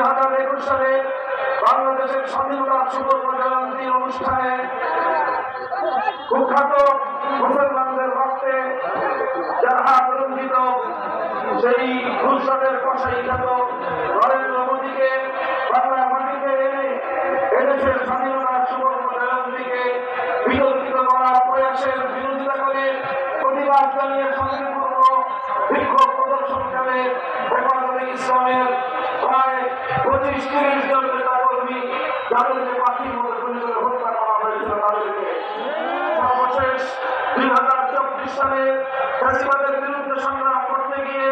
2021 সালে বাংলাদেশের স্বাধীনতার সুবর্ণ জয়ন্তী অনুষ্ঠানে কুখ্যাত মুসলমানদের রক্তে যার হাত রঞ্জিত সেই ঘুষের কষাই খ্যাত নরেন্দ্র মোদীকে বাংলার মাটিতে এনে এদেশের স্বাধীনতার সুবর্ণ জয়ন্তীকে বিতর্কিত করার প্রয়াসের বিরোধিতা করে প্রতিবাদ জানিয়ে শান্তিপূর্ণ বিক্ষোভ প্রদর্শনকালে হেফাজতে ইসলামের প্রায় 25-30 জন নেতাকর্মী যাদেরকে পাখির মতো গুলি করে হত্যা করা হয়েছিল তাদেরকে সর্বশেষ 2024 সালে ফ্যাসিবাদের বিরুদ্ধে সংগ্রাম করতে গিয়ে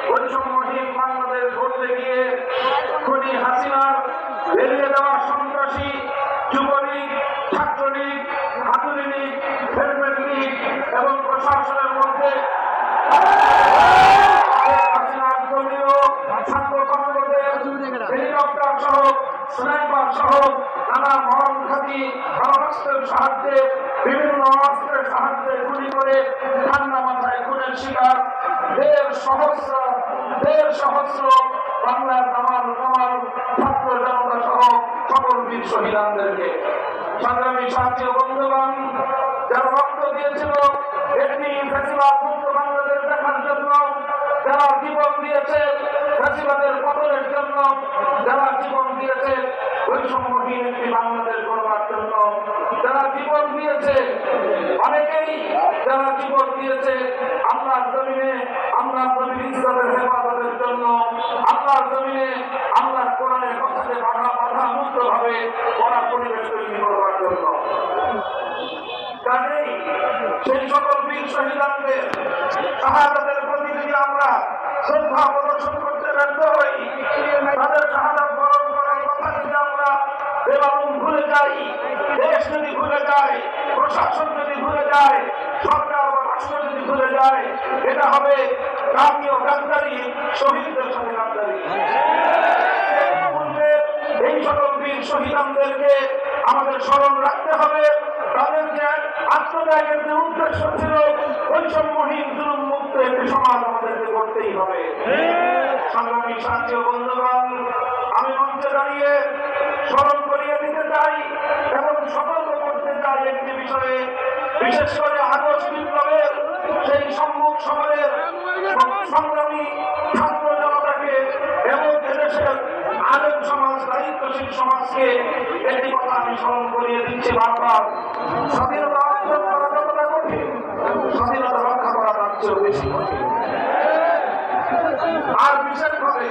বৈষম্যহীন বাংলাদেশ গড়তে গিয়ে খুনি হাসিনার বেরিয়ে দেওয়া সন্ত্রাসী যুবলীগ, ছাত্রলীগ, হাতুড়িলীগ, হেলমেট লীগ এবং প্রশাসনের মধ্যে হাসিনার দলীয় ছাত্র সংগঠনের হেলিকপ্টার সহ স্নাইপার সহ নানা মরণঘাতী অস্ত্রের সাহায্যে বিভিন্ন অস্ত্রের সাহায্যে গুলি করে ঠান্ডা মাথায় খুনের শিকার 1.5 সহস্র বাংলার কামাল ছাত্র জনতা সহ সকল বীর শহীদদেরকে সংগ্রামী সাথী ও বন্ধুগণ যারা রক্ত দিয়েছিল একটি ফ্যাসিবাদ মুক্ত বাংলাদেশ দেখার জন্য, যারা জীবন দিয়েছে ফ্যাসিবাদের পতনের জন্য, যারা জীবন দিয়েছে বৈষম্যহীন একটি বাংলাদেশ গড়বার জন্য, যারা জীবন দিয়েছে অনেকেই যারা জীবন দিয়েছে আল্লাহর জমিনে আল্লাহর নবীর ইজ্জতের হেফাজতের জন্য, আল্লাহর জমিনে আল্লাহর কোরআনের কথাকে বাধা মুক্ত ভাবে পড়ার পরিবেশ তৈরি করবার জন্য। কাজেই সেই সকল বীর শহীদদের শাহাদাতের প্রতি যদি আমরা শ্রদ্ধা প্রদর্শন করতে ব্যর্থ হই, তাদের শাহাদাত বরণ করার কথা যদি আমরা বেমালুম ভুলে যাই, দেশ যদি ভুলে যায়, প্রশাসন যদি ভুলে যায়, সরকার বা রাষ্ট্র যদি ভুলে যায়, এটা হবে জাতীয় গাদ্দারি, শহীদদের সাথে গাদ্দারি। এই সকল বীর শহীদদেরকে আমাদের স্মরণ রাখতে হবে। তাদের যে আত্মত্যাগের যে উদ্দেশ্য ছিল বৈষম্যহীন জুলুম মুক্ত একটি সমাজ আমাদেরকে করতেই হবে। সংগ্রামী সাথী ও বন্ধুগণ, আমি মঞ্চে দাঁড়িয়ে স্মরণ করিয়ে দিতে চাই এবং সতর্ক করতে চাই একটি বিষয়ে, বিশেষ করে আগস্ট বিপ্লবের সেই সম্মুখ সমরের সংগ্রামী ছাত্র জনতাকে এবং এদেশের আলেম সমাজ, দায়িত্বশীল সমাজকে একটি কথা আমি স্মরণ করিয়ে দিচ্ছি বারবার। স্বাধীনতা অর্জন করা যতটা কঠিন, স্বাধীনতা রক্ষা করা তার চেয়েও বেশি কঠিন। আর বিশেষভাবে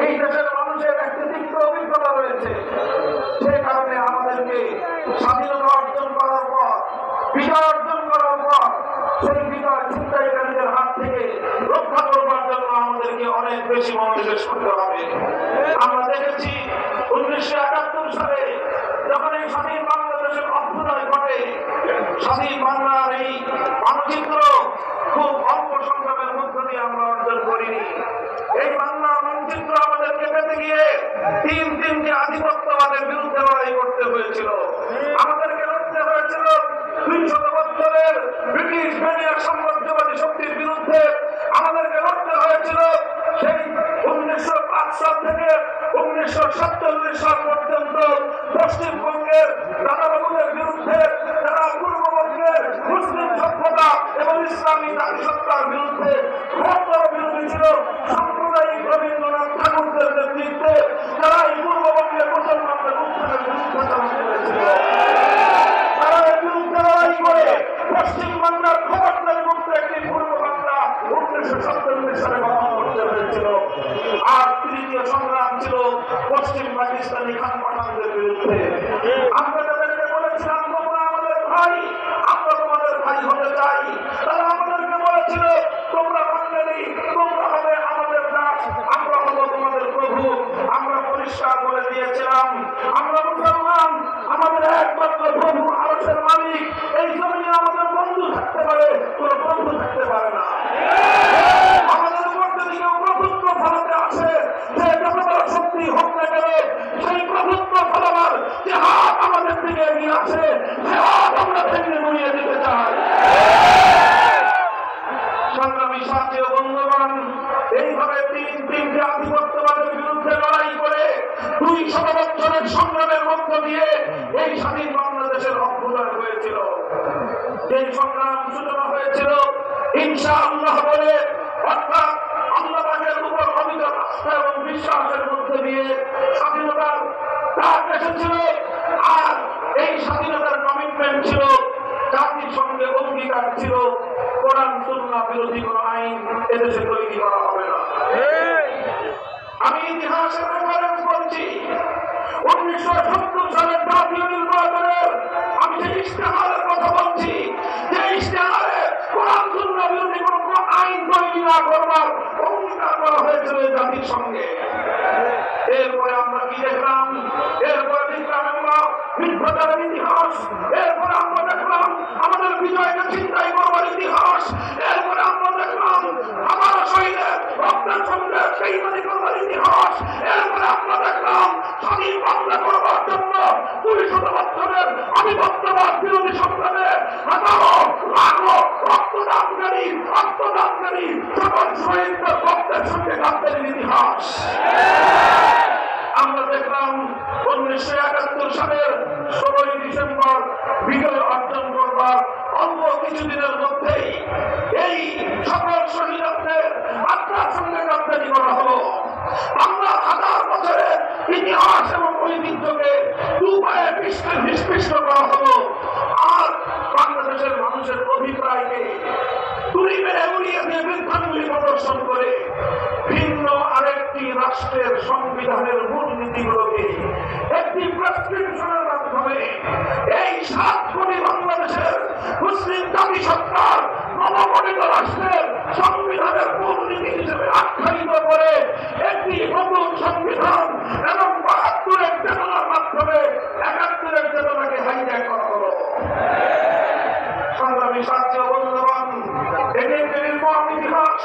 এই দেশের মানুষের একটি তিক্ত অভিজ্ঞতা রয়েছে, সে কারণে আমাদেরকে স্বাধীনতা অর্জন করার পর, বিজয় অর্জন করার পর সেই বিজয় ছিনতাইকারীদের হাত থেকে রক্ষা করবার জন্য আমাদেরকে অনেক বেশি মনোনিবেশ করতে হবে। আমরা দেখেছি 1971 সালে যখন এই স্বাধীন বাংলাদেশের অভ্যুদয় ঘটে, স্বাধীন বাংলার এই মানচিত্র খুব অল্প সংখ্যকের মধ্য দিয়ে আমরা অর্জন করিনি। এই বাংলা মানচিত্র আমাদেরকে পেতে গিয়ে তিনটি আধিপত্যবাদের বিরুদ্ধে লড়াই করতে হয়েছিল। আমাদেরকে লড়তে হয়েছিল 200 বছরের ব্রিটিশ বেনিয়ার সাম্রাজ্যবাদী শক্তির বিরুদ্ধে। আমাদেরকে লড়তে হয়েছিল সেই 1905 সাল থেকে 1947 সাল পর্যন্ত পশ্চিমবঙ্গের দাদাবাবুদের বিরুদ্ধে, যারা পূর্ববঙ্গের মুসলিম সভ্যতা এবং ইসলামী জাতিসত্তার বিরুদ্ধে ঘোরতর বিরোধী ছিল। সাম্প্রদায়িক রবীন্দ্রনাথ ঠাকুরদের নেতৃত্বে যারা এই পূর্ববঙ্গের মুসলমানদের উত্থানের বিরুদ্ধে চালনা করেছিল, তারা এর বিরুদ্ধে লড়াই করে পশ্চিমবাংলার খবরদারি মুক্ত একটি পূর্ব বাংলা 1947 সালে গঠন করতে হয়েছিল। আর তৃতীয় সংগ্রাম ছিল পশ্চিম পাকিস্তানি খান পাঠানদের বিরুদ্ধে। আমরা তাদেরকে বলেছিলাম তোমরা আমাদের ভাই, আমরা তোমাদের ভাই হতে চাই। তারা আমাদেরকে বলেছিল তোমরা বাঙালি, তোমরা হবে আমাদের দাস, আমরা হবো তোমাদের প্রভু। আমরা পরিষ্কার করে দিয়েছিলাম আমরা মুসলমান, আমাদের একমাত্র প্রভু আরশের মালিক। এই জমিনে আমাদের বন্ধু থাকতে পারে, কোন বন্ধু থাকতে পারে না। আমাদের মধ্যে কেউ প্রভুত্ব ফলাতে আসে, যে যতটা শক্তি হোক না কেন, সেই প্রভুত্ব ফলাবার যে হাত আমাদের দিকে এগিয়ে আসে, সে হাত আমরা ভেঙে গুড়িয়ে দিতে চাই। সংগ্রামী সাথী ও বন্ধুগণ, এইভাবে তিনটি আধিপত্যবাদের বিরুদ্ধে লড়াই করে 200 বছরের সংগ্রামের মধ্য দিয়ে এই স্বাধীন বাংলাদেশের অভ্যুদয় হয়েছিল। যে সংগ্রাম সূচনা হয়েছিল ইনশাআল্লাহ বলে, অর্থাৎ আল্লাহ পাকের উপর অবিচল আস্থা এবং বিশ্বাসের মধ্য দিয়ে স্বাধীনতার ডাক এসেছিল। আর এই স্বাধীনতার কমিটমেন্ট ছিল, জাতির সঙ্গে অঙ্গীকার ছিল, কোরআন সুন্নাহ বিরোধী কোন আইন এদেশে তৈরি করা হবে না। আমি ইতিহাসের রেফারেন্স বলছি, 1970 সালের জাতীয় নির্বাচনের আমি যে ইশতেহারের কথা বলছি, যে ইশতেহারে কোরআন সুন্নাহ বিরোধী কোন আইন তৈরি না করবার অঙ্গীকার করা হয়েছিল জাতির সঙ্গে। এরপরে আমরা কি দেখলাম? এরপরে দেখলাম আমরা বিপ্লবের ইতিহাস, এরপরে আমরা দেখলাম আমাদের বিজয়কে চিন্তাই করবার ইতিহাস, এরপরে আমরা দেখলাম আমার শহীদের রক্তের সঙ্গে সেই মানে করবার ইতিহাস, এরপরে আমরা দেখলাম স্বাধীন বাংলা করবার জন্য 200 বছরের আধিপত্যবাদ বিরোধী সংগ্রামে হাজারো লাখো রক্তদানকারী সকল শহীদদের রক্তের সঙ্গে গাদ্দারির ইতিহাস। আমরা দেখলাম 1971 সালের 16 ডিসেম্বর বিজয় অর্জন করবার অল্প কিছুদিনের মধ্যেই এই সকল শহীদদের আত্মার সঙ্গে গাদ্দারি করা হলো। বাংলা হাজার বছরের ইতিহাস এবং ঐতিহ্যকে দুপায়ে নিষ্পৃষ্ট করা হলো। আর বাংলাদেশের মানুষের অভিপ্রায়কে তুলি মেরে উড়িয়ে দিয়ে বৃদ্ধাঙ্গুলি প্রদর্শন করে ভিন্ন আরেকটি রাষ্ট্রের সংবিধানের মূলনীতিগুলোকে একটি প্রেসক্রিপশনের মাধ্যমে এই 7 কোটি বাংলাদেশের মুসলিম জাতিসত্তার নবগঠিত রাষ্ট্রের সংবিধানের মূলনীতি হিসেবে আখ্যায়িত করে একটি নতুন সংবিধান এবং 72-এর চেতনার মাধ্যমে 71-এর চেতনাকে হাইজ্যাক করা হলো। সংগ্রামী সাথী বন্ধুগণ, এটি একটি নির্মম ইতিহাস,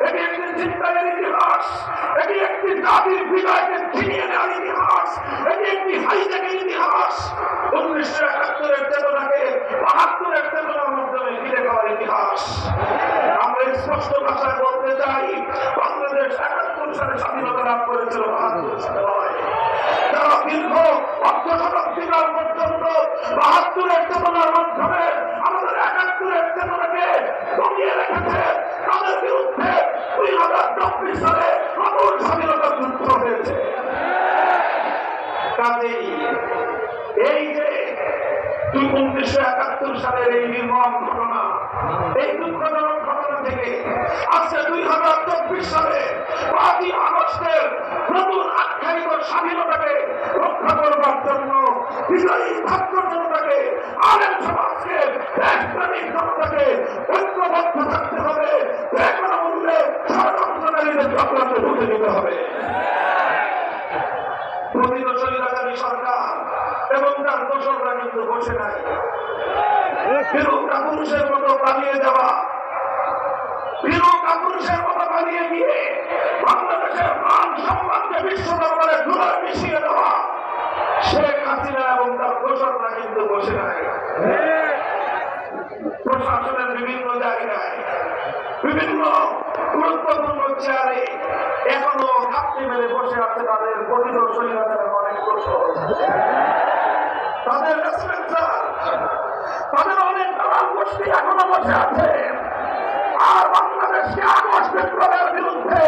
এটি একটি চিন্তায়ের ইতিহাস, এটি একটি জাতির বিজয়কে ছিনিয়ে নেওয়ার ইতিহাস, এটি একটি হাইজ্যাকের ইতিহাস। 1971-এর চেতনাকে 72-এর চেতনার মাধ্যমে ফিরে পাওয়ার ইতিহাস। আমরা স্পষ্ট ভাষায় বলতে চাই, বাংলাদেশ 71 সালে স্বাধীনতা লাভ করেছিল, 72 সালে নয়। যারা দীর্ঘ অর্ধশতাব্দীকাল পর্যন্ত 72-এর চেতনার মাধ্যমে আমাদের 71-এর চেতনাকে দমিয়ে রেখেছে, তাদের বিরুদ্ধে 2024 সালে নতুন স্বাধীনতার যুদ্ধ হয়েছে। কাজেই এই যে 1971 সালের এই নির্মম ঘটনা, এই দুঃখজনক ঘটনা থেকে আজকে 2024 সালে 5ই আগস্টের নতুন আখ্যায়িত স্বাধীনতাকে রক্ষা করবার জন্য বিজয়ী ছাত্র জনতাকে, আলেম সমাজকে, দেশপ্রেমিক জনতাকে ঐক্যবদ্ধ থাকতে হবে। যে কোনো মূল্যে ষড়যন্ত্রকারীদের চক্রান্তে ঢুকে দিতে হবে। প্রকৃত স্বৈরাচারী সরকার এবং তার দোসররা কিন্তু বসে নাই। ফিরুক কাপুরুষের মতো পালিয়ে যাওয়া, ফিরুক কাপুরুষের মতো পালিয়ে গিয়ে বাংলাদেশের মান সম্মানকে বিশ্ব দরবারে ধুলায় মিশিয়ে দেওয়া শেখ হাসিনা এবং তার দোসররা কিন্তু বসে নাই। প্রশাসনের বিভিন্ন জায়গায় বিভিন্ন গুরুত্বপূর্ণ চেয়ারে এখনো ঘাপটি মেরে বসে আছে তাদের প্রকৃত স্বৈরাচারের অনেক দোসর, তাদের তাদের অনেক দালাল গোষ্ঠী এখনো বসে আছে। আর বাংলাদেশকে আগস্ট বিপ্লবের বিরুদ্ধে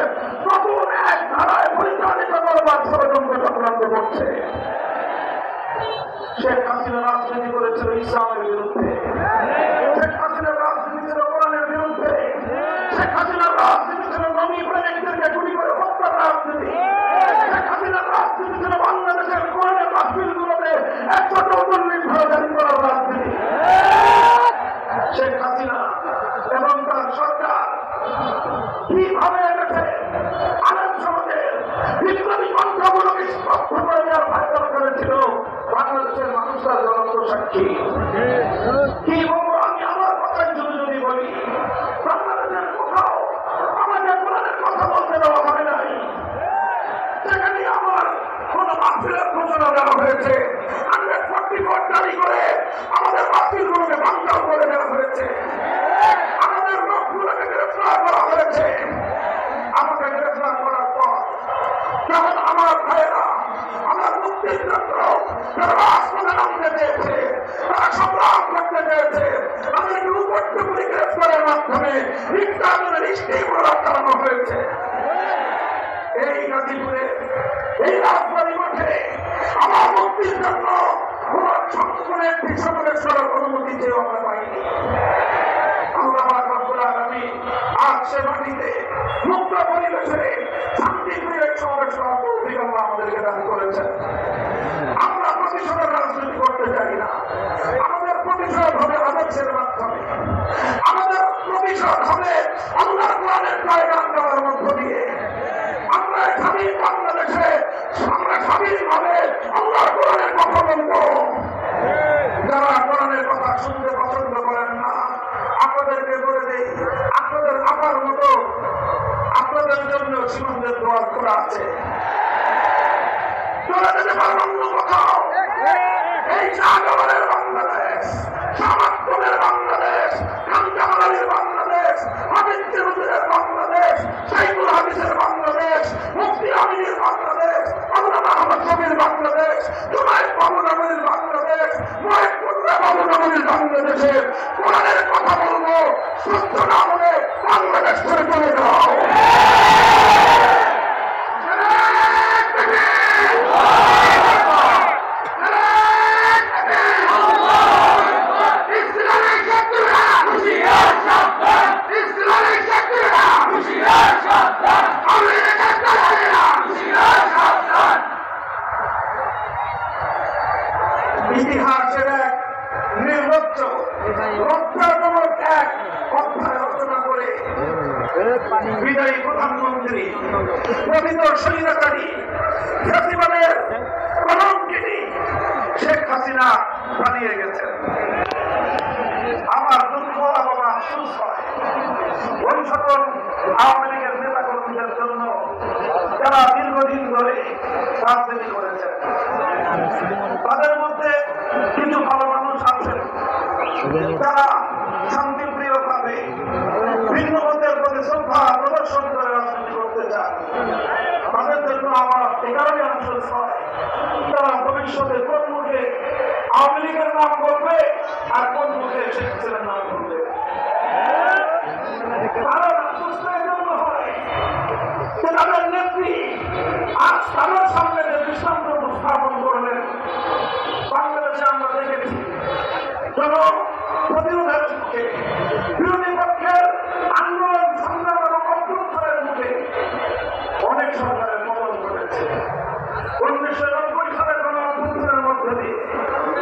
নতুন এক ধারায় পরিচালিত করবার ষড়যন্ত্র চক্রান্ত করছে। শেখ হাসিনা রাজনীতি করেছিল ইসলামের বিরুদ্ধে, শেখ হাসিনার রাজনীতি ছিল কোরআনের বিরুদ্ধে, শেখ হাসিনার রাজনীতি ছিল নবী প্রেমিকদেরকে গুলি করে হত্যার রাজনীতি, শেখ হাসিনার রাজনীতি ছিল বাংলাদেশের কোরআনের মাহফিলগুলোতে 144 ধারা জারি করার রাজনীতি। শেখ হাসিনা এবং তার সরকার কিভাবে এনেছে আলেম সমাজের বিপ্লবী কণ্ঠগুলোকে স্তব্ধ করে দেওয়ার ফায়দা করেছিল বাংলাদেশের মানুষরা জ্বলন্ত সাক্ষী। কি বলবো আমি আমার কথার জন্য যদি বলি, বাংলাদেশের কোথাও আমাদের কোরআনের কথা বলতে দেওয়া হয় নাই। সেখানে আমার কোন মাহফিলের ঘোষণা দেওয়া হয়েছে, 144 জারি করে আমাদের মাহফিলগুলোকে বাঙ্গাল করে দেওয়া হয়েছে, আমাদের লোকগুলোকে গ্রেফতার করা হয়েছে। আমাকে গ্রেফতার করার পর যখন আমার ভাইয়েরা আমার মুক্তির জন্য তারা রাজপথে নামতে চেয়েছে, তারা সংগ্রাম করতে চেয়েছে, তাদেরকে উপত্যপুরি গ্রেফতারের মাধ্যমে নির্যাতনের স্টিমুলার চালানো হয়েছে। এই গাজীপুরে এই রাজবাড়ী মাঠে আমার মুক্তির জন্য কোন একটি সমাবেশ করার অনুমতি চেয়েও আমরা পাইনি। আল্লাহ রাব্বুল আলামিন আজ সে মাটিতে মুক্ত পরিবেশে শান্তিপ্রিয় সমাবেশ করার তৌফিক আল্লাহ আমাদেরকে দান করেছেন। আমরা প্রতিশোধের রাজনীতি করতে চাই না। আমাদের প্রতিশোধ হবে আদর্শের মাধ্যমে, আমাদের প্রতিশোধ হবে আল্লাহর কোরআনের পয়গাম দেওয়ার মধ্য দিয়ে। আমরা স্বাধীন বাংলাদেশে আমরা স্বাধীনভাবে আল্লাহর কোরআনের কথা বলবো। যারা কোরআনের কথা শুনতে পছন্দ করেন না, আপনাদেরকে বলে দেই, আপনাদের আপার মতো আপনাদের জন্য সীমান্তের দোয়ার খোলা আছে। চলে যেতে পারেন অন্য কোথাও। এই শাহজালালের বাংলাদেশ, শাহবাগের বাংলাদেশ, কাঞ্চামালের বাংলাদেশ, হাবিবুর রহমানের বাংলাদেশ, সাইফুল হাদিসের বাংলাদেশ, মুফতি আমিনের বাংলাদেশ, আল্লামা আহমদ শফির বাংলাদেশ, জুনায়েদ বাবুনগরীর বাংলাদেশ, মহিবুল্লাহ বাবুনগরীর বাংলাদেশে কোরআনের কথা বলবো। সত্য না হলে বাংলাদেশ ছেড়ে চলে যাও। ইতিহাসের এক নির্লজ্জ লজ্জাজনক এক অধ্যায় রচনা করে বিদায়ী প্রধানমন্ত্রী প্রকৃত স্বৈরাচারী ফ্যাসিবাদের কলঙ্কিনী শেখ হাসিনা পালিয়ে গেছেন। আমার দুঃখ এবং আফসোস হয় ওই সকল আওয়ামী লীগের নেতা কর্মীদের জন্য যারা দীর্ঘদিন ধরে রাজনীতি করেছেন। তাদের মধ্যে কিছু ভালো মানুষ আছেন যারা শান্তিপ্রিয় ভাবে ভিন্ন মতের প্রতি শ্রদ্ধা প্রদর্শন করে রাজনীতি করতে চান। তাদের জন্য আমার এ কারণে আফসোস হয়, তারা ভবিষ্যতে কোন মুখে আওয়ামী লীগের নাম বলবে আর কোন মুখে শেখ হাসিনার নাম বলবে। কারণ আফসোসটা এই জন্য হয় যে তাদের নেত্রী আজ তাদের সামনে যে দৃষ্টান্ত উপস্থাপন করলেন, বাংলাদেশে আমরা দেখেছি জন প্রতিরোধের মুখে, বিরোধী পক্ষের আন্দোলন সংগ্রাম এবং অভ্যুত্থানের মুখে অনেক সরকারের পতন ঘটেছে। 1990 সালের গণ অভ্যুত্থানের মধ্যে দিয়ে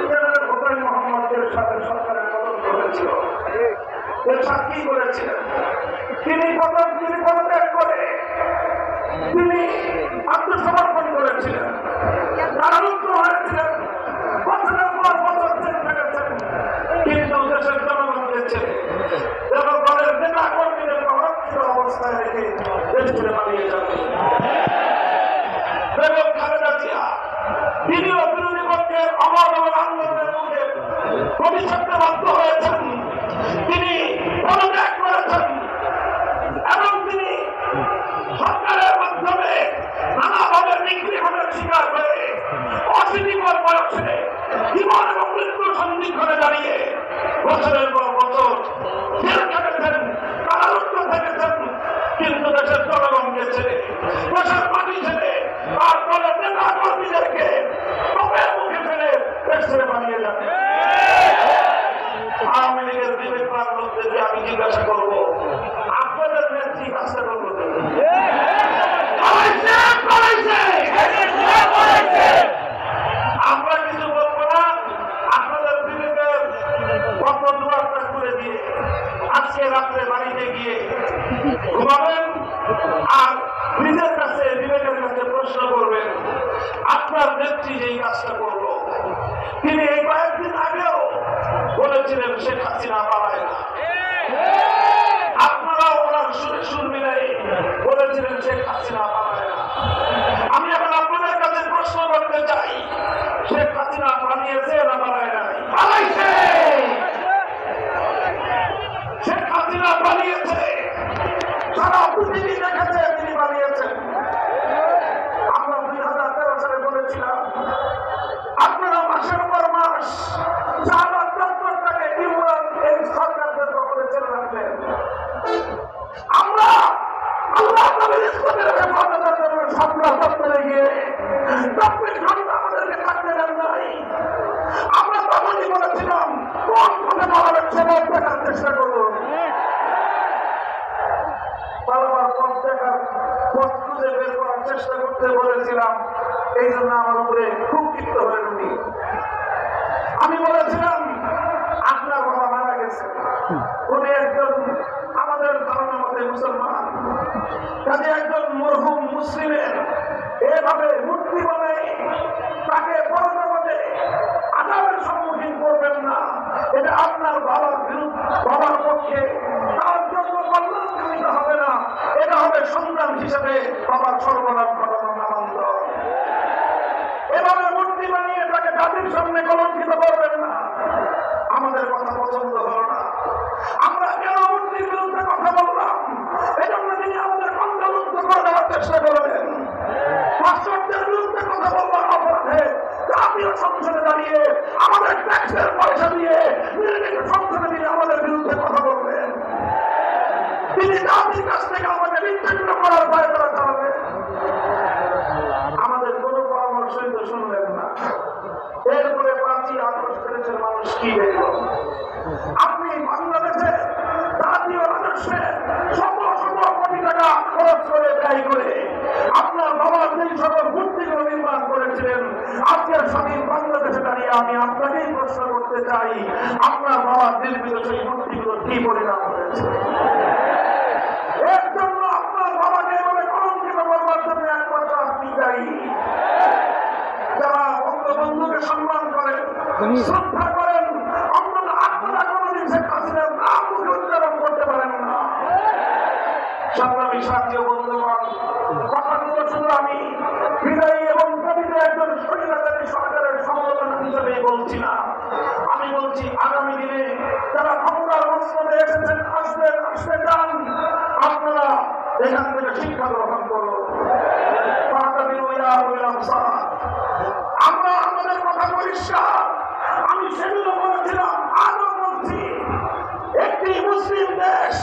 জেনারেল হোসেন মোহাম্মদের সাথে সরকারের পতন ঘটেছিল। এর সাক্ষী করেছিলেন তিনি পদত্যাগ করে তিনি আত্মসমর্পণ করেছিলেন, কারারুদ্ধ হয়েছিলেন, বছরের পর বছর জেলে থেকেছেন। কিন্তু দেশের জনগণকে ছেড়ে এবং দলের নেতা কর্মীদের অরক্ষিত অবস্থায় রেখে দেশ ছেড়ে পালিয়ে যাবে। বেগম খালেদা জিয়া তিনিও বিরোধী পক্ষের অবাধ এবং আন্দোলনের মুখে প্রতিষ্ঠাতে বাধ্য হয়েছেন। তিনি পদত্যাগ করেছেন এবং তিনি সরকারের মাধ্যমে নানাভাবে নিগৃহণের শিকার হয়ে অশীতিকর বয়সে জীবন এবং মৃত্যু সন্ধিক্ষণে দাঁড়িয়ে বছরের পর বছর জেল খেটেছেন, কারারুদ্ধ থেকেছেন। কিন্তু দেশের জনগণকে ছেড়ে, দেশের মাটি ছেড়ে, আর দলের নেতা কর্মীদেরকে টপের মুখে ফেলে দেশ ছেড়ে পালিয়ে যাবে। আওয়ামী লীগের বিবেকবান লোকদেরকে আমি জিজ্ঞাসা করবো, আপনাদের নেত্রী কাজটা করবো আমরা কিছু বলবো না। আপনাদের বিবেকের কত দুয়ারটা খুলে দিয়ে আজকে রাত্রে বাড়িতে গিয়ে ঘুমাবেন আর নিজের কাছে বিবেকের কাছে প্রশ্ন করবেন, আপনার নেত্রী যেই কাজটা করলো তিনি এই কয়েকদিন আগেও বলেছিলেন শেখ হাসিনা পালায় না। আপনারাও ওনার সুরে সুর মিলাই বলেছিলেন শেখ হাসিনা পালায় না। আমি এখন আপনাদের কাছে প্রশ্ন করতে চাই, শেখ হাসিনা পালিয়েছে না পালায় নাই? পালাইছে। শেখ হাসিনা পালিয়েছে, সারা পৃথিবী দেখেছে তিনি পালিয়েছেন। আমরা 2013 সালে বলেছি এই জন্য আমার উপরে খুব ক্ষিপ্ত হলেন উনি। আমি বলেছিলাম আপনার বাবা মারা গেছে, উনি একজন আমাদের ধারণা মতে মুসলমান, কাজে একজন মরহুম মুসলিমের এভাবে মূর্তি বানাই তাকে পরমাণে আযাবের সম্মুখীন করবেন না, এটা আপনার বাবার বিরুদ্ধে, বাবার পক্ষে তার জন্য কল্যাণকামিত হবে না, এটা হবে সন্তান হিসেবে বাবার সর্বনাশ ঘটানোর নামান্ত। এভাবে মূর্তি বানিয়ে তাকে জাতির সামনে কলঙ্কিত করবেন না। আমাদের কথা পছন্দ হলো না, আমরা কেন মূর্তির বিরুদ্ধে কথা বললাম, এজন্য তিনি আমাদের কণ্ঠরুদ্ধ করে দেওয়ার চেষ্টা করবেন। ভাস্কর্যের বিরুদ্ধে কথা বলবার অপরাধে জাতীয় সংসদে দাঁড়িয়ে আমাদের ট্যাক্সের পয়সা দিয়ে সংসদে তিনি আমাদের বিরুদ্ধে কথা বলবেন। তিনি জাতির কাছ থেকে আমাকে বিচ্ছিন্ন করার ভয় করা চালাবেন। আমাদের কোনো পরামর্শই তো শুনলেন না। এরপরে 5ই আগস্ট দেশের মানুষ কি দেখল? আপনি বাংলাদেশে জাতীয় রাজস্বে শত শত কোটি টাকা খরচ করে ব্যয় করে আপনার বাবা যেই সকল মূর্তিগুলো নির্মাণ করেছিলেন, আজকের স্বাধীন বাংলাদেশে দাঁড়িয়ে আমি আপনাকেই প্রশ্ন করতে চাই, আপনার বাবা নির্মিত সেই মূর্তিগুলো কি পরিণাম হয়েছে? এর জন্য আপনার বাবাকে এভাবে কলঙ্কিত করবার জন্য একমাত্র আপনি দায়ী। যারা বঙ্গবন্ধুকে সম্মান করেন, শ্রদ্ধা করেন, অন্তত আপনারা কোনদিন শেখ হাসিনার নাম মুখে উচ্চারণ করতে পারেন না। সংগ্রামী সাথী ও বন্ধুগণ, কথাগুলো শুধু আমি বিদায়ী এবং কবিতা একজন স্বৈরাচারী সরকারের সমালোচনা হিসেবে বলছি না। আমি বলছি আগামী দিনে যারা ক্ষমতার মসনদে এসেছেন, আসতে চান, আপনারা এখান থেকে শিক্ষা গ্রহণ করুন। আমরা আমাদের কথা পরিষ্কার, আমি সেগুলো বলেছিলাম, আজও বলছি, একটি মুসলিম দেশ,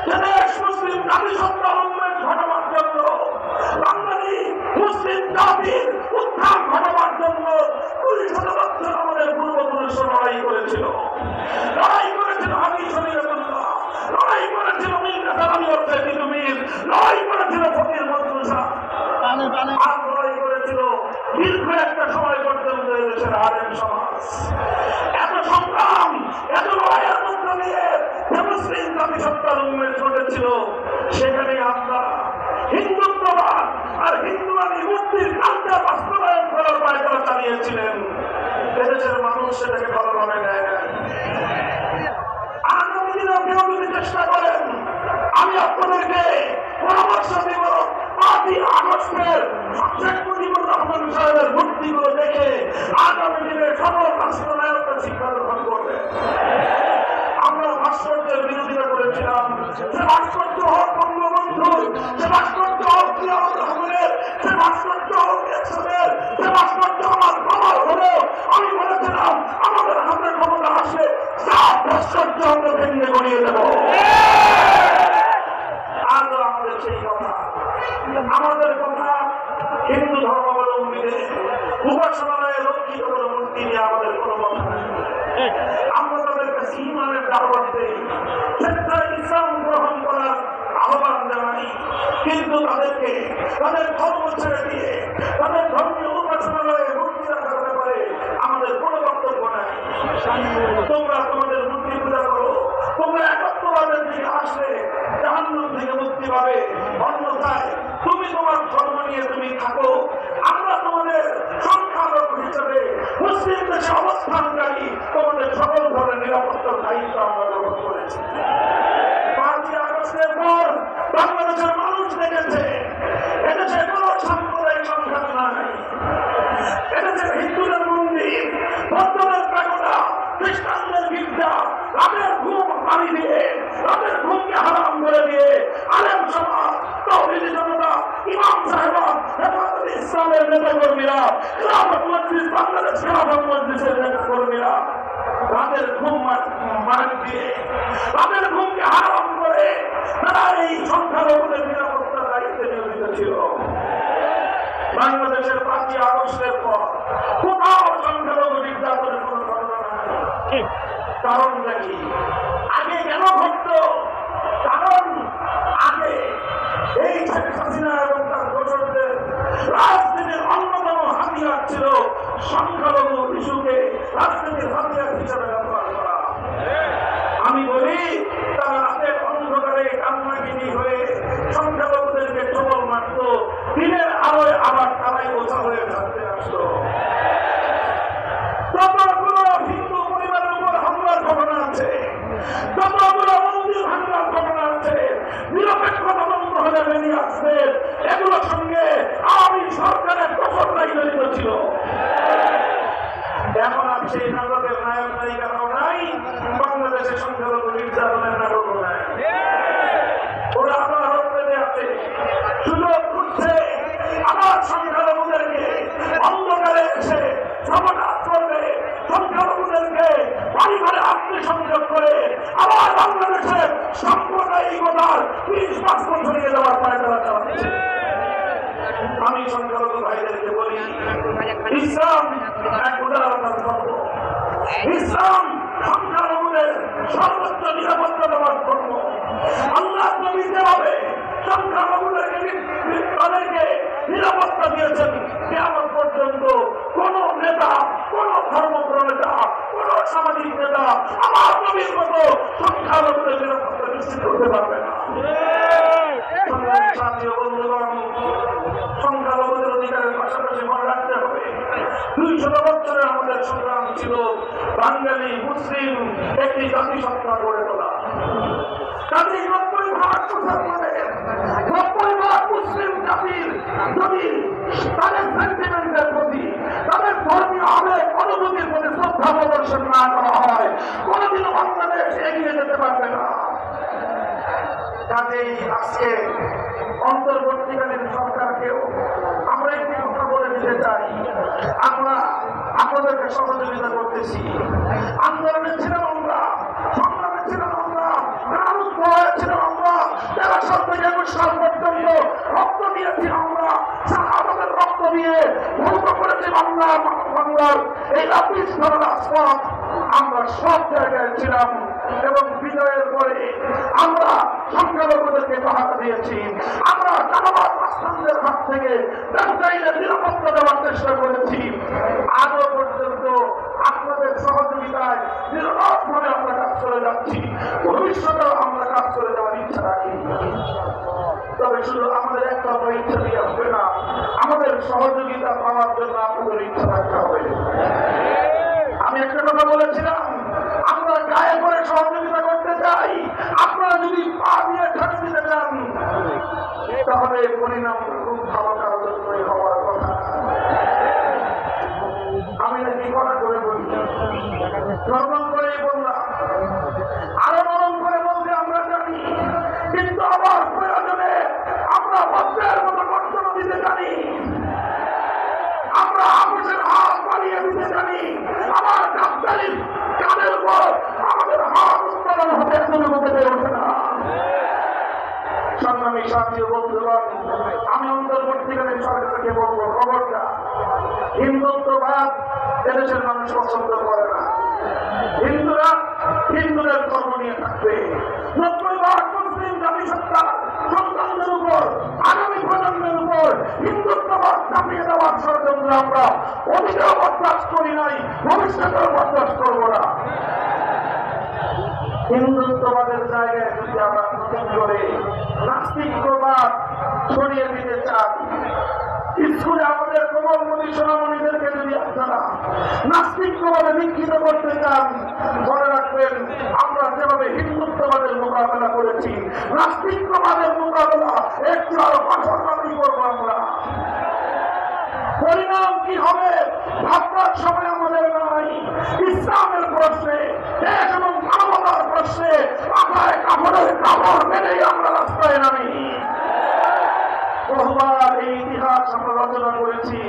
যে দেশ মুসলিম জাতিসত্তা উন্নয়ন ঘটাবার জন্য, বাঙালি মুসলিম জাতির উত্থান ঘটাবার জন্য 20 বছর আমাদের পূর্বপুরুষ লড়াই করেছিল। লড়াই করেছিল হাজি শরীয়তুল্লাহ, লড়াই করেছিল মীর কাসেম আলী ওরফে টিটু মীর, লড়াই করেছিল ফকির মজনু শাহ, আর লড়াই করেছিল দীর্ঘ একটা সময় পর্যন্ত এদেশের আলেম সমাজ। এত সংগ্রাম, এত লড়াইয়ের মধ্য দিয়ে যে মুসলিম জাতিসত্তার উন্নয়ন ঘটেছিল, সেখানে আমরা হিন্দুত্ববাদ আর হিন্দুবাদী মূর্তির কালকে বাস্তবায়ন করার পায়তারা চালিয়েছিলেন। এদেশের মানুষ সেটাকে ভালোভাবে নেয় না। আগামী দিনে কেউ যদি চেষ্টা করেন, আমি আপনাদেরকে পরামর্শ দিব, 5ই আগস্টের শেখ মুজিবুর রহমান সাহেবের মূর্তিগুলো দেখে আগামী দিনে সকল রাষ্ট্রনায়করা শিক্ষা গ্রহণ করবে। আমরা ভাস্কর্যের বিরোধিতা করেছিলাম, সে ভাস্কর্য হোক বঙ্গবন্ধুর, সে ভাস্কর্য হোক জিয়াউর রহমানের, সে ভাস্কর্য হোক এরশাদের, সে ভাস্কর্য আমার বাবার হলো। আমি বলেছিলাম আমাদের হাতে ক্ষমতা আসলে সব ভাস্কর্য আমরা ভেঙে গড়িয়ে দেব। আজও আমাদের সেই কথা, আমাদের কথা হিন্দু ধর্মাবলম্বীদের উপাসনালয়ে রক্ষিত কোনো মূর্তি নিয়ে আমাদের কোনো কথা নেই। আমরা তাদের কাছে ঈমানের দাওয়াত দেই, স্বেচ্ছায় ইসলাম গ্রহণ করার আহ্বান জানাই, কিন্তু তাদেরকে তাদের ধর্ম ছেড়ে দিয়ে তাদের ধর্মীয় উপাসনালয়ে মূর্তি রাখার ব্যাপারে আমাদের কোনো বক্তব্য নাই। তোমরা তোমাদের মূর্তি পূজা করো, তোমরা একত্ববাদের দিকে আসলে জাহান্নাম থেকে মুক্তি পাবে, অন্যথায় তুমি তোমার ধর্ম নিয়ে তুমি থাকো। আমরা তোমাদের সংখ্যালঘু হিসেবে মুসলিম দেশে অবস্থানকারী তোমাদের সকল ধরনের নিরাপত্তার দায়িত্ব আমরা গ্রহণ করেছি। 5ই আগস্টের পর বাংলাদেশের মানুষ দেখেছে এদেশে কোনো সাম্প্রদায়িক সংঘাত নাই। এদেশের হিন্দুদের মন্দির, বৌদ্ধদের প্যাগোডা, খ্রিস্টানদের গির্জা, রাতের ঘুম পানি দিয়ে, রাতের ঘুমকে হারাম করে দিয়ে আলেম সমাজ, তাওহীদি জনতা, ইমাম সাহেবান, হেফাজতে ইসলামের নেতাকর্মীরা, খেলাফত মজলিস, বাংলাদেশ খেলাফত মজলিসের নেতাকর্মীরা রাতের ঘুম মার দিয়ে, রাতের ঘুমকে হারাম করে তারা এই সংখ্যালঘুদের নিরাপত্তার দায়িত্বে নিয়োজিত ছিল। বাংলাদেশের 5ই আগস্টের পর কোথাও সংখ্যালঘু নির্যাতনের কোনো ঘটনা নাই। কারণটা কি? আগে কেন ঘটত? কারণ আগে এই শেখ হাসিনা এবং তার দোসরদের রাজনীতির রাজনীতির হাতিয়ার হিসেবে ব্যবহার করা। আমি বলি তারা রাতের অন্ধকারে কান্নাকিনি হয়ে সংখ্যালঘুদেরকে চবল মারত, দিনের আলোয় আবার তারাই বোঝা হয়ে থাকতে আসতো। যতগুলো হিন্দু পরিবারের উপর হামলার ঘটনা আছে, যতগুলো মন্দির ভাঙার ঘটনা আছে, নিরপেক্ষ তদন্ত হলে বেরিয়ে আসবে এগুলোর সঙ্গে আওয়ামী সরকারের দখলটাই জড়িত ছিল। এখন আর সেই নাটকের নায়ক নায়িকারাও নাই, বাংলাদেশের সংখ্যালঘু নির্যাতনের নাটকও নাই। ওরা আবার হত্যা আছে, সুযোগ খুঁজছে আবার সংখ্যালঘুদেরকে অন্ধকারে এসে সমাজ করবে, সংখ্যালঘুদেরকে বাড়ি ঘরে আত্মসংযোগ করে আবার বাংলাদেশের সাম্প্রদায়িকতার 20-25 বছর নিয়ে যাওয়ার পায়তারা চালাচ্ছে। আমি সংখ্যালঘু ভাইদেরকে বলি, ইসলাম এক উদারতার ধর্ম, ইসলাম সংখ্যালঘুদের সর্বোচ্চ নিরাপত্তা দেওয়ার ধর্ম। আল্লাহ নবী যেভাবে সংখ্যালঘুদেরকে নিরাপত্তা দিয়েছেন, কিয়ামত পর্যন্ত কোন নেতা, কোন ধর্ম প্রণেতা, কোন সামাজিক নেতা আমার নবীর মতো সংখ্যালঘুদের নিরাপত্তা নিশ্চিত করতে পারবে না। বন্ধুগণ, সংখ্যালঘুদের অধিকারের পাশাপাশি মনে রাখতে হবে 200 বছরের আমাদের সংগ্রাম ছিল বাঙালি মুসলিম একটি জাতিসত্তা গড়ে তোলা। কাজেই 90% মুসলিম জাতির যদি তাদের সেন্টিমেন্টের প্রতি, তাদের ধর্মীয় আবেগ অনুভূতির প্রতি শ্রদ্ধা প্রদর্শন না করা হয়, কোনদিনও বাংলাদেশ এগিয়ে যেতে পারবে না। কাজেই আজকে অন্তর্বর্তীকালীন সরকারকেও আমরা একটি কথা বলে দিতে চাই, আমরা আপনাদেরকে সহযোগিতা করতেছি। আন্দোলনে ছিলাম আমরা, সংগ্রামে ছিলাম আমরা, রাজুত হয়েছিলাম আমরা, 13 সাল থেকে 21 সাল পর্যন্ত রক্ত দিয়েছি আমরা, আমাদের রক্ত দিয়ে ধ্বংস করেছি বাংলার এই রাজনীতির রাজপথ। আমরা সব জায়গায় ছিলাম এবং বিজয়ের পরে আমরা সংখ্যালঘুদেরকে পাহারা দিয়েছি। আমরা জামাত রাষ্ট্রদের হাত থেকে ব্যবসায়ীদের নিরাপত্তা দেওয়ার চেষ্টা করেছি। আজও পর্যন্ত আপনাদের সহযোগিতায় নিরলসভাবে আমরা কাজ করে যাচ্ছি, ভবিষ্যতেও আমরা কাজ করে যাওয়ার ইচ্ছা রাখি। তবে শুধু আমাদের একটা ইচ্ছা দিয়ে হবে না, আমাদের সহযোগিতা পাওয়ার জন্য আপনাদের ইচ্ছা রাখতে হবে। আমি একটা কথা বলেছিলাম, আমরা গায়ে করে সহযোগিতা করতে চাই, আপনারা যদি পা দিয়ে ঠাড়ি দিতে চান তাহলে পরিণাম খুব ভালো কারোর জন্যই হওয়ার কথা। আমি নাকি কথা করে বলি, নরম করেই বললাম, আরো নরম করে বলতে আমরা জানি, কিন্তু আবার প্রয়োজনে আমরা বজ্রের মতো গর্জন দিতে জানি, আমরা আগুনের হাত বাড়িয়ে দিতে জানি, আবার গাদ্দারির কানের উপর আমাদের হাত উত্তোলন হতে পেরে ওঠে না। সংগ্রামী সাথী বন্ধুগণ, আমি অন্তর্বর্তীকালীন সরকারকে বলবো, খবরটা হিন্দুত্ববাদ এদেশের মানুষ পছন্দ করে না। হিন্দুরা হিন্দুদের ধর্ম নিয়ে থাকবে। 90% মুসলিম জাতিসত্তার সন্তানদের উপর, আগামী প্রজন্মের উপর হিন্দুত্ববাদ চাপিয়ে দেওয়ার ষড়যন্ত্র আমরা অতীতেও বরদাস্ত করি নাই, ভবিষ্যতেও বরদাস্ত করবো না। হিন্দুত্ববাদের জায়গায় যদি আমরা নতুন করে নাস্তিকবাদ ছড়িয়ে দিতে চান, স্কুলে আমাদের কোমলমণি সোনামণিদেরকে যদি আপনারা নাস্তিকবাদে দীক্ষিত করতে চান, মনে রাখবেন আমরা যেভাবে হিন্দুত্ববাদের মোকাবেলা করেছি, নাস্তিকবাদের মোকাবেলা একটু আরো কঠোরভাবেই করবো আমরা। পরিণাম কি হবে ভাববার সময় আমাদের নাই। ইসলামের প্রশ্নে, দেশ এবং মানবতার প্রশ্নে মাথায় কাপড়ের কাপড় মেনেই আমরা রাস্তায় নামি। বহুবার এই ইতিহাস আমরা রচনা করেছি,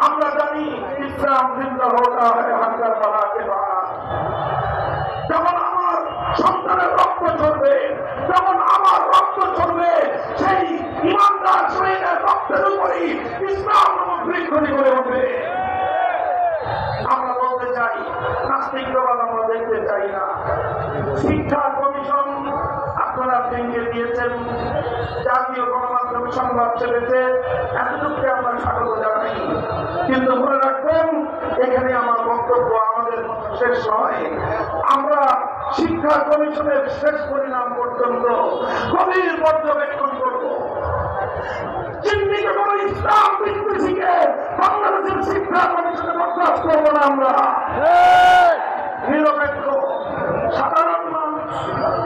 আমরা জানি ইসলাম জিন্দা হোতা হয় হাজার বালাকে বাদ। যখন আমার সন্তানের রক্ত ঝরবে, যখন আমার রক্ত ঝরবে, সেই ইমানদার শহীদের রক্তের উপরই ইসলাম বৃক্ষণী করে উঠবে। আমরা বলতে চাই, নাস্তিকবাদ আমরা দেখতে চাই না। শিক্ষা কমিশন আপনারা ভেঙে দিয়েছেন, জাতীয় গণমাধ্যম সংবাদ ছেড়েছে, এতটুকু আমরা স্বাগত জানাই। কিন্তু মনে রাখবেন, এখানে আমার বক্তব্য আমাদের শেষ নয়, আমরা শিক্ষা কমিশনের শেষ পরিণাম পর্যন্ত গভীর পর্যবেক্ষণ করব। চিহ্নিত কোনো ইসলাম বিদ্বেষীকে বাংলাদেশের শিক্ষা কমিশনে বরদাস্ত করব না। আমরা নিরপেক্ষ সাধারণ মানুষ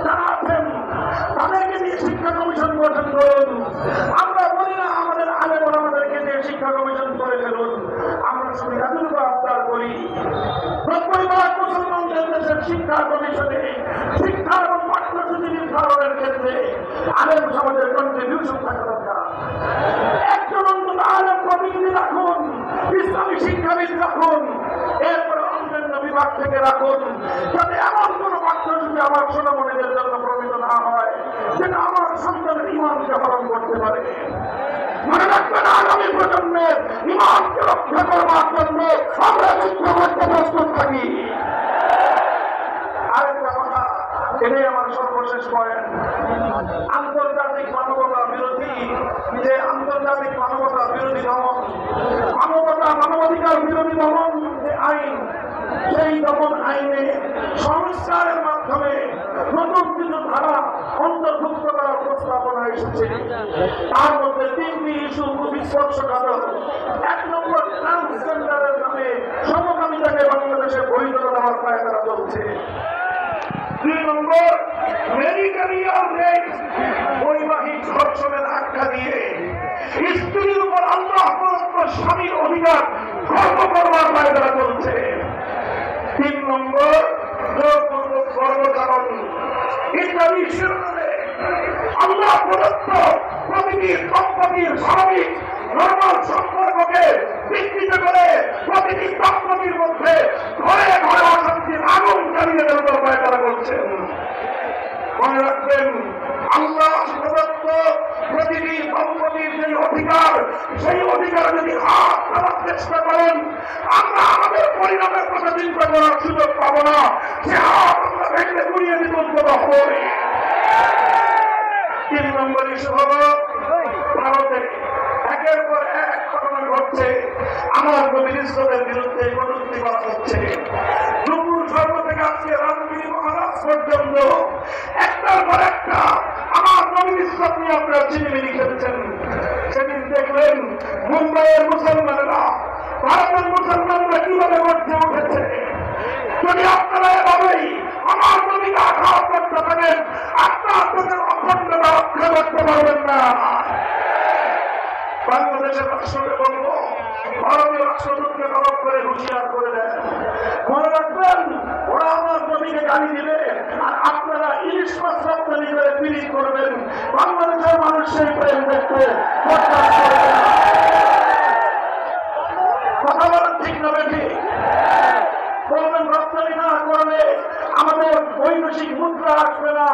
যারা আছেন তাদেরকে দিয়ে শিক্ষা কমিশন গঠন করুন। আমরা বলি না আমাদের আলেম আমাদেরকে দিয়ে শিক্ষা কমিশন করে ফেলুন। আমরা শুধু এতটুকু আবদার করি, 90% মুসলমানদের দেশের শিক্ষা কমিশনে শিক্ষা এবং পাঠ্যসূচি নির্ধারণের ক্ষেত্রে আলেম সমাজের কন্ট্রিবিউশন থাকা দরকার। একজন অন্তত আলেম প্রতিনিধি রাখুন, ইসলামী শিক্ষাবিদ রাখুন, এরপরে অন্যান্য বিভাগ থেকে রাখুন, যাতে এমন কোন পাঠ্যসূচি আমার সোনামণিদের জন্য প্রমিত না হয় যেটা আমার সন্তানের ইমানকে হরণ করতে পারে। মনে রাখবেন, আগামী প্রজন্মের ইমানকে রক্ষা করবার জন্য আমরা শিক্ষা করতে প্রস্তুত থাকি। আরেকটা কথা, এটাই আমার সর্বশেষ পয়েন্ট। আন্তর্জাতিক মানবতা বিরোধী যে আন্তর্জাতিক মানবতা বিরোধী দমন, মানবাধিকার বিরোধী দমন যে আইন, সেই দমন আইনে সংস্কারের মাধ্যমে নতুন কিছু ধারা অন্তর্ভুক্ত করার প্রস্তাবনা এসেছে। তার মধ্যে 3টি ইস্যু খুব স্পর্শকাতর। 1 নম্বর, ট্রান্সজেন্ডারের নামে সমকামিতাকে বাংলাদেশে বৈধতা দেওয়ার পায়তারা চলছে। 2 নম্বর, মেরিটারিয়াল রেপ, বৈবাহিক ধর্ষণের আখ্যা দিয়ে স্ত্রীর উপর আল্লাহ প্রদত্ত স্বামীর অধিকার খর্ব করবার পায়তারা চলছে। 3 নম্বর, জোরপূর্বক গর্ভধারণ ইত্যাদি শিরোনামে আল্লাহ প্রদত্ত প্রতিটি দম্পতির স্বাভাবিক নরমাল সম্পর্ককে বিকৃত করে প্রতিটি দম্পতির মধ্যে ঘরে ঘরে অশান্তির আগুন জ্বালিয়ে দেওয়ার পায়তারা করছেন। মনে রাখবেন, আল্লাহ প্রদত্ত প্রতিটি দম্পতির যে অধিকার, সেই অধিকার যদি হাত ধরার চেষ্টা করেন, আমরা আমাদের পরিণামের কথা চিন্তা করার সুযোগ পাবো না। সে হাত আমরা ভেঙে গুড়িয়ে বিপদ হবে। 3 নম্বর ইস্যু হল, ভারতে একের পর এক ঘটনা ঘটছে, আমার নবীর ইজ্জতের বিরুদ্ধে কটূক্তি করা হচ্ছে। দুপুর সর্ব থেকে আজকে রামগিরি মহারাজ পর্যন্ত একটার পর একটা আমার নবীর ইজ্জত নিয়ে আপনারা চিনিমিনি খেলছেন। সেদিন দেখলেন মুম্বাইয়ের মুসলমানেরা ভারতের মুসলমানরা কিভাবে মধ্যে উঠেছে। যদি আপনারা এভাবেই আমার নবীকে আঘাত করতে পারেন, আপনারা আপনাদের অখণ্ডতা রক্ষা করতে পারবেন না। বাংলাদেশের রাষ্ট্রকে বলবো, ভারতীয় রাষ্ট্রদূতকে তলব করে হুঁশিয়ার করে দেন। মনে রাখবেন, ওরা আমার নবীকে গালি দিবে আর আপনারা ইলিশ মাছ রপ্তানি করে বিলি করবেন। বাংলাদেশের মানুষ সেই প্রেম দেখতে কথা বলেন, ঠিক না বেঠিক? বলবেন রপ্তানি না করলে আমাদের বৈদেশিক মুদ্রা আসবে না।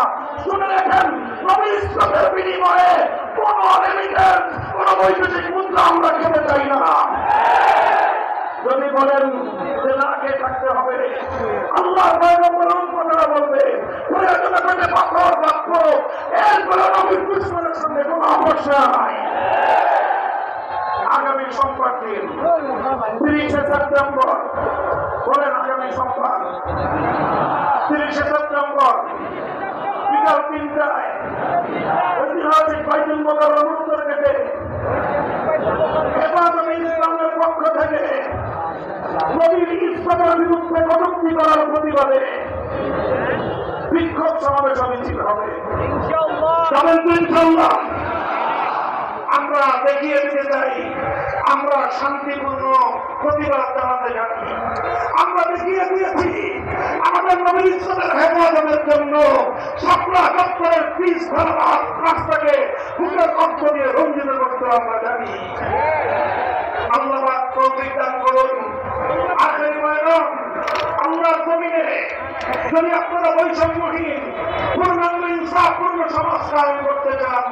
শুনে রাখেন, নবীর ইজ্জতের বিনিময়ে কোন রেমিটেন্স, কোন বৈদেশিক মুদ্রা আমরা খেতে চাই না। যদি বলেন যে না খেয়ে থাকতে হবে, আল্লাহ কথাটা বলবে প্রয়োজনে পেটে পাথর রাখবো, এরপরে নবীর দুশ্মনের সঙ্গে কোন আপোষ নাই। আগামী সোমবার দিন 30শে সেপ্টেম্বর, বলেন আগামী সোমবার 30শে সেপ্টেম্বর বিকাল 3টায় ঐতিহাসিক বাইতুল মুকাররম উত্তর গেটে হেফাজতে ইসলামের পক্ষ থেকে নবীর ইজ্জতের বিরুদ্ধে কটূক্তি করার প্রতিবাদে বিক্ষোভ সমাবেশ মিছিল হবে। ইনশাআল্লাহ আমরা দেখিয়ে দিতে চাই আমরা শান্তিপূর্ণ প্রতিবাদ জানাতে জানি। আমরা দেখিয়ে দিয়েছি আমাদের নবীর ইজ্জতের হেফাজতের জন্য শাপলা চত্বরের পিচ ধরা রাস্তাকে বুকের রক্ত দিয়ে রঞ্জিত করতে আমরা জানি। আল্লাহ পাক তৌফিক দান করুন। আখেরি ময়দান আল্লাহর জমিনে যদি আপনারা বৈষম্যহীন পূর্ণাঙ্গ ইনসাফপূর্ণ সমাজ কায়েম করতে চান,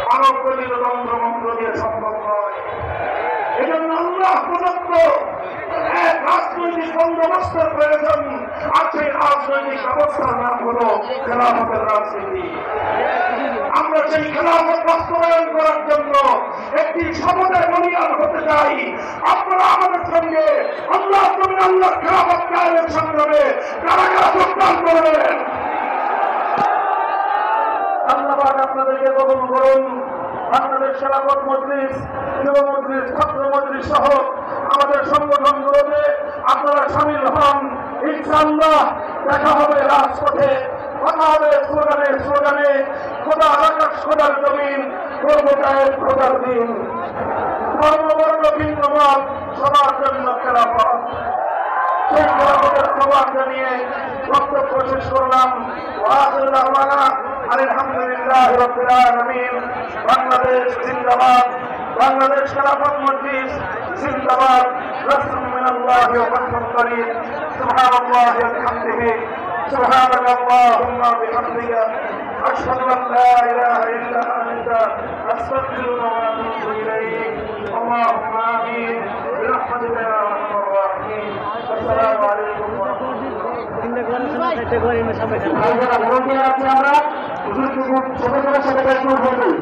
মানব গঠিত তন্ত্রমন্ত্র দিয়ে সম্ভব নয়। এজন্য আল্লাহ প্রদত্ত এক রাজনৈতিক বন্দোবস্তের প্রয়োজন। আর সেই রাজনৈতিক ব্যবস্থার নাম হল খেলাফতের রাজনীতি। আমরা সেই খেলাফত বাস্তবায়ন করার জন্য একটি শপথের বলিয়ান হতে চাই। আপনারা আমাদের সঙ্গে আল্লাহ অন্যান্য খেলাফত কায়েমের সংগ্রামে কারা কারা যোগদান করবেন? আল্লাহ পাক আপনাদেরকে কবুল করুন। বাংলাদেশ খেলাফত মজলিস, যুব মজলিস, ছাত্র মজলিস সহ আমাদের সংগঠনগুলোতে আপনারা সামিল হন। ইনশাআল্লাহ দেখা হবে রাজপথে, কথা হবে স্লোগানে স্লোগানে। খোদা আকাশ, খোদার জমিন, কর্মকায়ের খোদার দিন। ধর্মবর্ণ ভিন্নমত সবার জন্য খেলাফত। সেই খেলাফতের স্লোগান জানিয়ে বক্তব্য শেষ করলাম। আলহামদুলিল্লাহ রাব্বিল আলামিন। বাংলাদেশ জিন্দাবাদ, বাংলাদেশ খেলাফত মজলিস জিন্দাবাদ। রাসূলুন মিনাল্লাহি ওয়া ফাতহুন করিম। সুবহানাল্লাহি ওয়া বিহামদিহি, সুবহানাল্লাহুম্মা বিহামদিকা, আশহাদু আন লা ইলাহা ইল্লা আনতা, আস্তাগফিরুকা ওয়া আতুবু ইলাইক। আল্লাহুম্মা আমিন বিরহমাতিকা ইয়া আরহামার রাহিমিন। আসসালামু আলাইকুম ওয়া রাহমাতুল্লাহ। আমরা